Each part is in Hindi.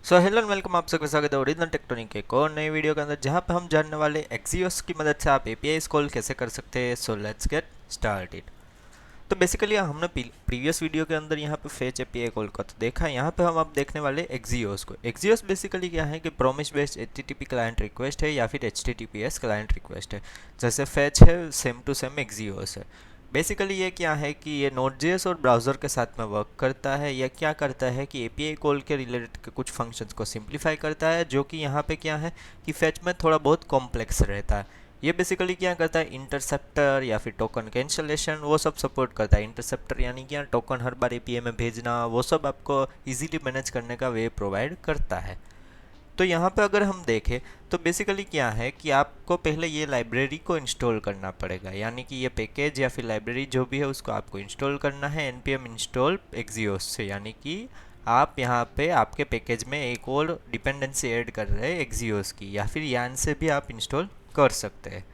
सो हेलो एंड वेलकम, आप सबका स्वागत है ओरिजिनल टेक्टोनिक के एक और नई वीडियो के अंदर, जहां पे हम जानने वाले एक्सियोस की मदद से आप एपीआई कॉल कैसे कर सकते हैं। So let's get started. तो बेसिकली हमने प्रीवियस वीडियो के अंदर यहाँ पे फेच एपीआई कॉल का तो देखा। यहाँ पे हम अब देखने वाले एक्सियोस को। एक्सियोस बेसिकली क्या है कि promise based HTTP client request है या फिर एचटीटीपीएस क्लाइंट रिक्वेस्ट है। जैसे फेच है सेम टू सेम एक्सियोस है। बेसिकली ये क्या है कि ये नोड.जेएस और ब्राउज़र के साथ में वर्क करता है। या क्या करता है कि एपीआई कॉल के रिलेटेड कुछ फंक्शंस को सिंप्लीफाई करता है, जो कि यहाँ पे क्या है कि फेच में थोड़ा बहुत कॉम्प्लेक्स रहता है। ये बेसिकली क्या करता है, इंटरसेप्टर या फिर टोकन कैंसलेशन वो सब सपोर्ट करता है। इंटरसेप्टर यानी कि टोकन हर बार एपीआई में भेजना, वो सब आपको इजीली मैनेज करने का वे प्रोवाइड करता है। तो यहाँ पे अगर हम देखें तो बेसिकली क्या है कि आपको पहले ये लाइब्रेरी को इंस्टॉल करना पड़ेगा, यानी कि ये पैकेज या फिर लाइब्रेरी जो भी है उसको आपको इंस्टॉल करना है npm इंस्टॉल एक्सियोस से। यानी कि आप यहाँ पे आपके पैकेज में एक और डिपेंडेंसी ऐड कर रहे हैं एक्सियोस की, या फिर यान से भी आप इंस्टॉल कर सकते हैं।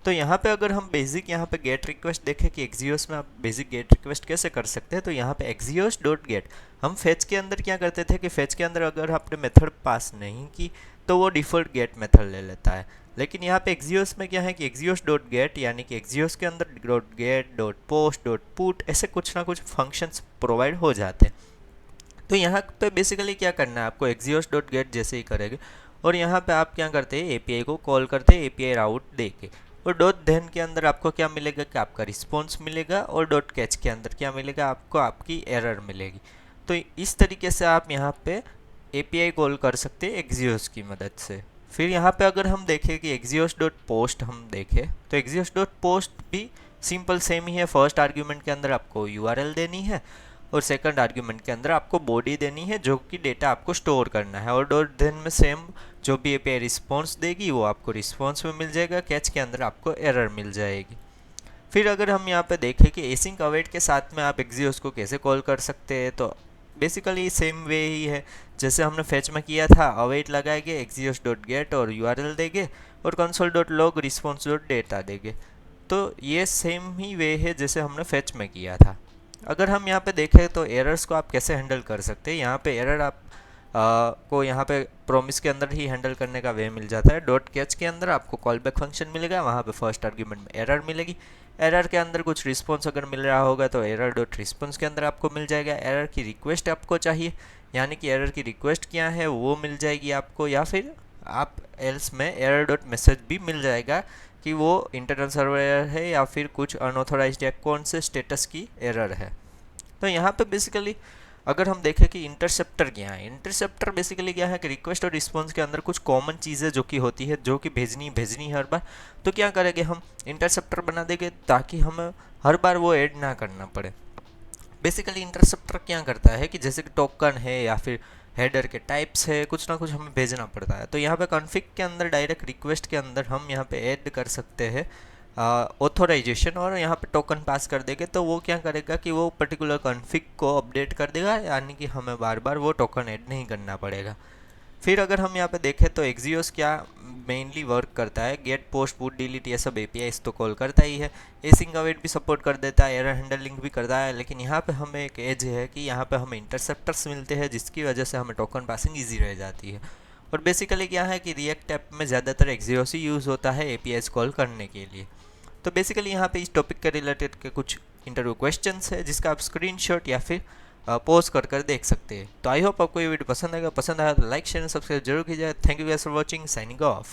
तो यहाँ पे अगर हम बेसिक यहाँ पे गेट रिक्वेस्ट देखें कि एक्सियोस में आप बेसिक गेट रिक्वेस्ट कैसे कर सकते हैं, तो यहाँ पे एक्सियोस डॉट गेट हम फेच के अंदर क्या करते थे कि फेच के अंदर अगर आपने मेथड पास नहीं की तो वो डिफ़ॉल्ट गेट मेथड ले लेता है। लेकिन यहाँ पे एक्सियोस में क्या है कि एक्सियोस डॉट गेट यानी कि एक्सियोस के अंदर dot gate dot post dot put ऐसे कुछ ना कुछ फंक्शंस प्रोवाइड हो जाते हैं। तो यहाँ पे बेसिकली क्या करना है आपको, एक्सियोस डॉट गेट जैसे ही करेंगे और यहाँ पे आप क्या करते हैं एपीआई को कॉल करते हैं एपीआई राउट दे के। और डॉट देन के अंदर आपको क्या मिलेगा कि आपका रिस्पॉन्स मिलेगा, और डॉट कैच के अंदर क्या मिलेगा आपको, आपकी एरर मिलेगी। तो इस तरीके से आप यहाँ पे एपीआई कॉल कर सकते हैं एक्सियोस की मदद से। फिर यहाँ पे अगर हम देखें कि एक्सियोस डॉट पोस्ट हम देखें तो एक्सियोस डॉट पोस्ट भी सिंपल सेम ही है। फर्स्ट आर्ग्यूमेंट के अंदर आपको यूआरएल देनी है और सेकंड आर्ग्यूमेंट के अंदर आपको बॉडी देनी है जो कि डेटा आपको स्टोर करना है। और डॉट देन में सेम जो भी एपीआई रिस्पॉन्स देगी वो आपको रिस्पॉन्स में मिल जाएगा, कैच के अंदर आपको एरर मिल जाएगी। फिर अगर हम यहाँ पे देखें कि एसिंक अवेट के साथ में आप एक्सियोस को कैसे कॉल कर सकते हैं, तो बेसिकली सेम वे ही है जैसे हमने फेच में किया था। अवेट लगाएंगे, एक्सियोस डॉट गेट और यूआरएल देंगे और console dot log response dot data देंगे। तो ये सेम ही वे है जैसे हमने फेच में किया था। अगर हम यहाँ पे देखें तो एरर्स को आप कैसे हैंडल कर सकते हैं, यहाँ पे एरर आप को यहाँ पे प्रोमिस के अंदर ही हैंडल करने का वे मिल जाता है। डॉट कैच के अंदर आपको कॉल बैक फंक्शन मिलेगा, वहाँ पे फर्स्ट आर्ग्यूमेंट में एरर मिलेगी। एरर के अंदर कुछ रिस्पॉन्स अगर मिल रहा होगा तो एरर डॉट रिस्पॉन्स के अंदर आपको मिल जाएगा। एरर की रिक्वेस्ट आपको चाहिए, यानी कि एरर की रिक्वेस्ट क्या है वो मिल जाएगी आपको, या फिर आप एल्स में एरर डॉट मैसेज भी मिल जाएगा कि वो इंटरनल सर्वर एरर है या फिर कुछ अनऑथोराइज्ड अकाउंट से स्टेटस की एरर है। तो यहाँ पे बेसिकली अगर हम देखें कि इंटरसेप्टर क्या है, इंटरसेप्टर बेसिकली क्या है कि रिक्वेस्ट और रिस्पॉन्स के अंदर कुछ कॉमन चीज़ें जो कि होती है, जो कि भेजनी हर बार। तो क्या करेंगे, हम इंटरसेप्टर बना देंगे ताकि हमें हर बार वो ऐड ना करना पड़े। बेसिकली इंटरसेप्टर क्या करता है कि जैसे कि टोकन है या फिर हेडर के टाइप्स है, कुछ ना कुछ हमें भेजना पड़ता है। तो यहाँ पे कॉन्फ़िग के अंदर डायरेक्ट रिक्वेस्ट के अंदर हम यहाँ पे ऐड कर सकते हैं ऑथोराइजेशन, और यहाँ पे टोकन पास कर देंगे तो वो क्या करेगा कि वो पर्टिकुलर कॉन्फ़िग को अपडेट कर देगा, यानी कि हमें बार बार वो टोकन ऐड नहीं करना पड़ेगा। फिर अगर हम यहाँ पे देखें तो एक्सियोस क्या मेनली वर्क करता है, गेट पोस्ट पुट डिलीट ये सब एपीआई तो कॉल करता ही है। एसिंक अवेट भी सपोर्ट कर देता है, एरर हैंडलिंग भी करता है। लेकिन यहाँ पे हमें एक एज है कि यहाँ पे हमें इंटरसेप्टर्स मिलते हैं, जिसकी वजह से हमें टोकन पासिंग ईजी रह जाती है। और बेसिकली क्या है कि रिएक्ट ऐप में ज़्यादातर एक्सियोस ही यूज़ होता है एपीआई कॉल करने के लिए। तो बेसिकली यहाँ पे इस टॉपिक के रिलेटेड के कुछ इंटरव्यू क्वेश्चंस है जिसका आप स्क्रीनशॉट या फिर पोज कर देख सकते हैं। तो आई होप आपको ये वीडियो पसंद आएगा। पसंद आया तो लाइक शेयर सब्सक्राइब जरूर कीजिए। Thank you guys for watching, signing off.